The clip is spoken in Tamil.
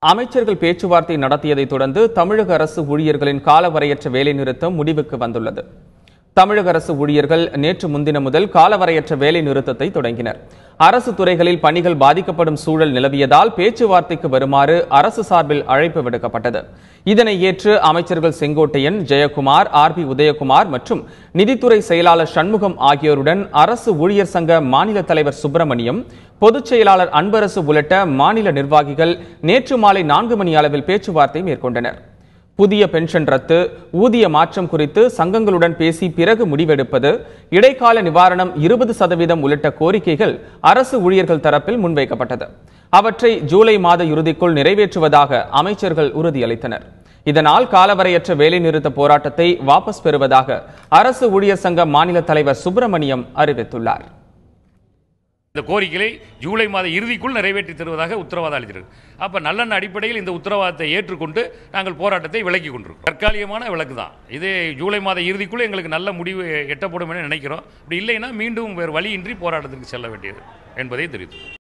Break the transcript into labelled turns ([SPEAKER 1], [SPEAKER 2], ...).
[SPEAKER 1] அமைச்சர்கள் பேச்சுவார்த்தை நடத்தியதை தொடர்ந்து தமிழக அரசு ஊழியர்களின் காலவரையற்ற வேலைநிறுத்தம் முடிவுக்கு வந்துள்ளது. தமிழக அரசு ஊழியர்கள் நேற்று முன்தினம் முதல் காலவரையற்ற வேலை நிறுத்தத்தை தொடங்கினர். அரசு துறைகளில் பணிகள் பாதிக்கப்படும் சூழல் நிலவியதால் பேச்சுவார்த்தைக்கு வருமாறு அரசு சார்பில் அழைப்பு விடுக்கப்பட்டது. இதனை ஏற்று அமைச்சர்கள் செங்கோட்டையன், ஜெயக்குமார், ஆர்.பி. உதயகுமார் மற்றும் நிதித்துறை செயலாளர் சண்முகம் ஆகியோருடன் அரசு ஊழியர் சங்க மாநில தலைவர் சுப்பிரமணியம், பொதுச் செயலாளர் அன்பரசு உள்ளிட்ட மாநில நிர்வாகிகள் நேற்று மாலை 4 மணி அளவில் பேச்சுவார்த்தை மேற்கொண்டனர். புதிய பென்ஷன் ரத்து, ஊதிய மாற்றம் குறித்து சங்கங்களுடன் பேசி பிறகு முடிவெடுப்பது, இடைக்கால நிவாரணம் 20% உள்ளிட்ட கோரிக்கைகள் அரசு ஊழியர்கள் தரப்பில் முன்வைக்கப்பட்டது. அவற்றை ஜூலை மாத இறுதிக்குள் நிறைவேற்றுவதாக அமைச்சர்கள் உறுதியளித்தனர். இதனால் காலவரையற்ற வேலைநிறுத்த போராட்டத்தை வாபஸ் பெறுவதாக அரசு ஊழியர் சங்க மாநில தலைவர் சுப்பிரமணியம் அறிவித்துள்ளார்.
[SPEAKER 2] இந்த கோரிக்கையை ஜூலை மாத இறுதிக்குள் நிறைவேற்றி தருவதாக உத்தரவாதம் அளித்திருக்கு. அப்ப நல்லெண்ண அடிப்படையில் இந்த உத்தரவாதத்தை ஏற்றுக்கொண்டு நாங்கள் போராட்டத்தை விலக்கி கொண்டிருக்கோம். தற்காலிகமான விலக்கு தான் இது. ஜூலை மாத இறுதிக்குள் எங்களுக்கு நல்ல முடிவு எட்டப்படும் என நினைக்கிறோம். அப்படி இல்லைன்னா மீண்டும் வேறு வழியின்றி போராட்டத்திற்கு செல்ல வேண்டியது என்பதை தெரிவித்து